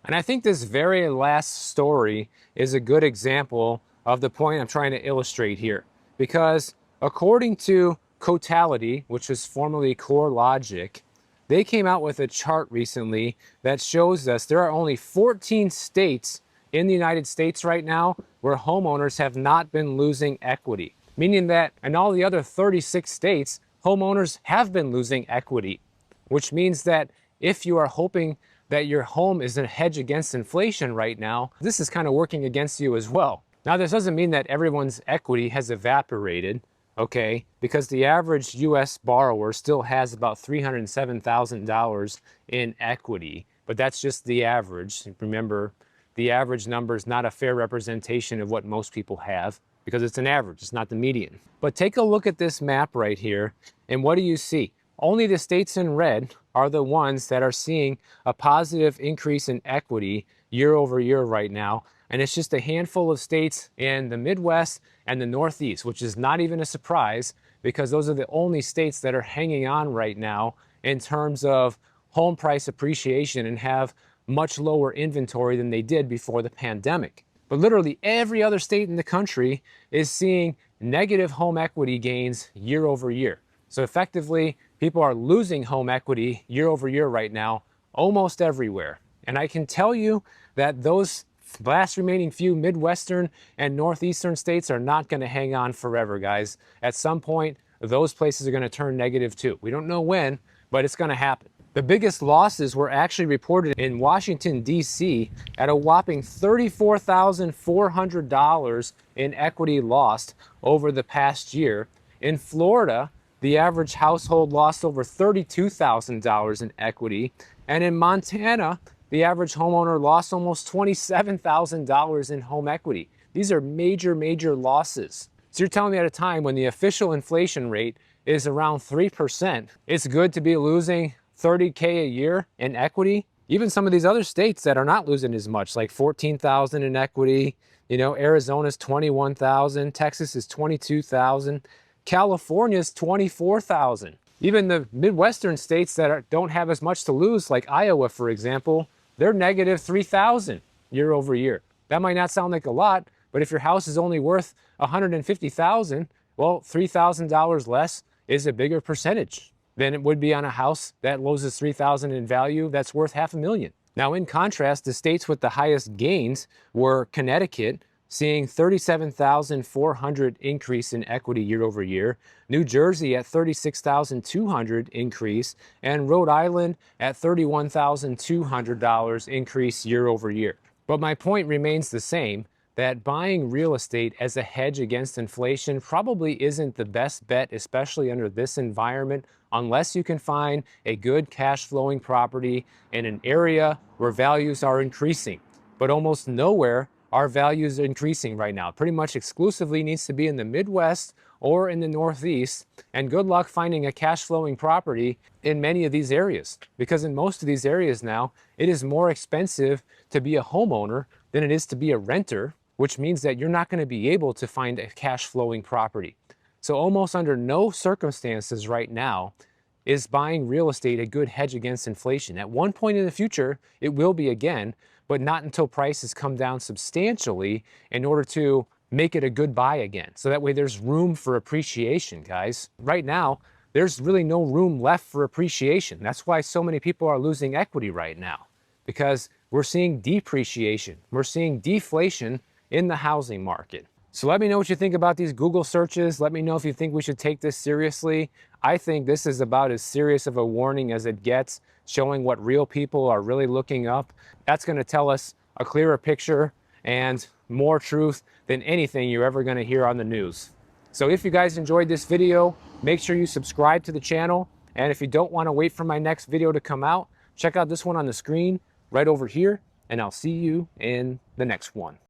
And I think this very last story is a good example of the point I'm trying to illustrate here. Because according to Cotality, which was formerly CoreLogic, they came out with a chart recently that shows us there are only 14 states in the United States right now where homeowners have not been losing equity. Meaning that in all the other 36 states, homeowners have been losing equity, which means that if you are hoping that your home is a hedge against inflation right now, this is kind of working against you as well. Now, this doesn't mean that everyone's equity has evaporated, okay? Because the average US borrower still has about $307,000 in equity, but that's just the average. Remember, the average number is not a fair representation of what most people have because it's an average, it's not the median. But take a look at this map right here, and what do you see? Only the states in red are the ones that are seeing a positive increase in equity year over year right now. And it's just a handful of states in the Midwest and the Northeast, which is not even a surprise because those are the only states that are hanging on right now in terms of home price appreciation and have much lower inventory than they did before the pandemic. But literally every other state in the country is seeing negative home equity gains year over year. So effectively, people are losing home equity year over year right now, almost everywhere. And I can tell you that those last remaining few Midwestern and Northeastern states are not going to hang on forever, guys. At some point, those places are going to turn negative too. We don't know when, but it's going to happen. The biggest losses were actually reported in Washington, D.C. at a whopping $34,400 in equity lost over the past year. In Florida, the average household lost over $32,000 in equity. And in Montana, the average homeowner lost almost $27,000 in home equity. These are major, major losses. So you're telling me at a time when the official inflation rate is around 3%, it's good to be losing $30K a year in equity? Even some of these other states that are not losing as much, like $14,000 in equity, Arizona's $21,000, Texas is $22,000. California's $24,000. Even the Midwestern states that don't have as much to lose, like Iowa, for example, they're negative $3,000 year over year. That might not sound like a lot, but if your house is only worth $150,000, well, $3,000 less is a bigger percentage than it would be on a house that loses $3,000 in value that's worth $500,000. Now, in contrast, the states with the highest gains were Connecticut, seeing 37,400 increase in equity year over year, New Jersey at 36,200 increase, and Rhode Island at $31,200 increase year over year. But my point remains the same, that buying real estate as a hedge against inflation probably isn't the best bet, especially under this environment, unless you can find a good cash flowing property in an area where values are increasing. But almost nowhere are values increasing right now. Pretty much exclusively needs to be in the Midwest or in the Northeast, and good luck finding a cash flowing property in many of these areas. Because in most of these areas now, it is more expensive to be a homeowner than it is to be a renter, which means that you're not going to be able to find a cash flowing property. So almost under no circumstances right now is buying real estate a good hedge against inflation. At one point in the future, it will be again, but not until prices come down substantially in order to make it a good buy again. So that way there's room for appreciation, guys. Right now, there's really no room left for appreciation. That's why so many people are losing equity right now, because we're seeing depreciation. We're seeing deflation in the housing market. So let me know what you think about these Google searches. Let me know if you think we should take this seriously. I think this is about as serious of a warning as it gets, showing what real people are really looking up. That's going to tell us a clearer picture and more truth than anything you're ever going to hear on the news. So if you guys enjoyed this video, make sure you subscribe to the channel. And if you don't want to wait for my next video to come out, check out this one on the screen right over here, and I'll see you in the next one.